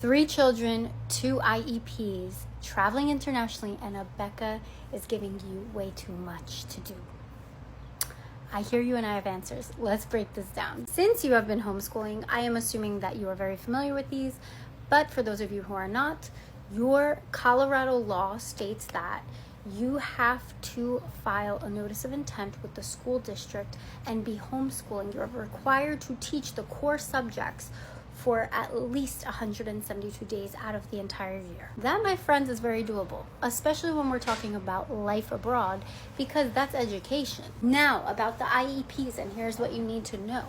3 children, 2 IEPs, traveling internationally, and Abeka is giving you way too much to do. I hear you and I have answers. Let's break this down. Since you have been homeschooling, I am assuming that you are very familiar with these, but for those of you who are not, your Colorado law states that you have to file a notice of intent with the school district and be homeschooling. You're required to teach the core subjects for at least 172 days out of the entire year. That, my friends, is very doable, especially when we're talking about life abroad, because that's education. Now, about the IEPs, and here's what you need to know.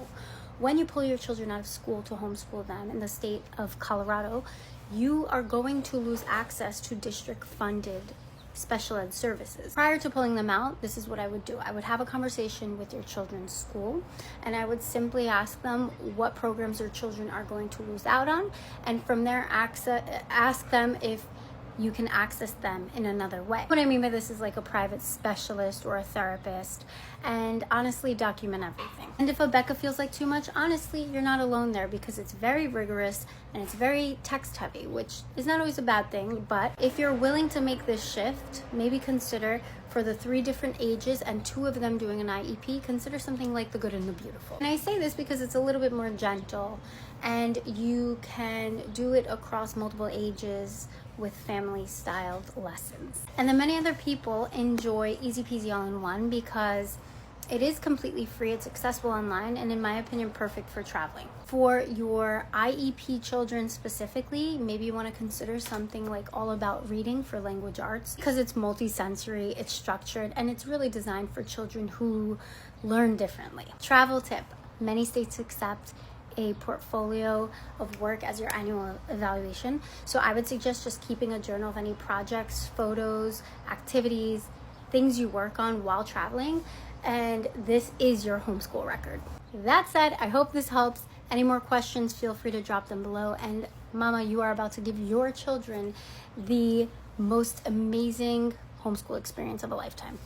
When you pull your children out of school to homeschool them in the state of Colorado, you are going to lose access to district-funded special ed services. Prior to pulling them out, this is what I would do. I would have a conversation with your children's school, and I would simply ask them what programs their children are going to lose out on, and from there ask them if you can access them in another way. What I mean by this is like a private specialist or a therapist, and honestly document everything. And if Abeka feels like too much, honestly, you're not alone there, because it's very rigorous and it's very text heavy, which is not always a bad thing. But if you're willing to make this shift, maybe consider, for the 3 different ages and 2 of them doing an IEP, consider something like The Good and the Beautiful. And I say this because it's a little bit more gentle, and you can do it across multiple ages with family styled lessons. And then many other people enjoy Easy Peasy All-in-One because it is completely free, it's accessible online, and in my opinion, perfect for traveling. For your IEP children specifically, maybe you want to consider something like All About Reading for language arts, because it's multi-sensory, it's structured, and it's really designed for children who learn differently. Travel tip: many states accept a portfolio of work as your annual evaluation. So I would suggest just keeping a journal of any projects, photos, activities, things you work on while traveling, and this is your homeschool record. That said, I hope this helps. Any more questions, feel free to drop them below. And mama, you are about to give your children the most amazing homeschool experience of a lifetime.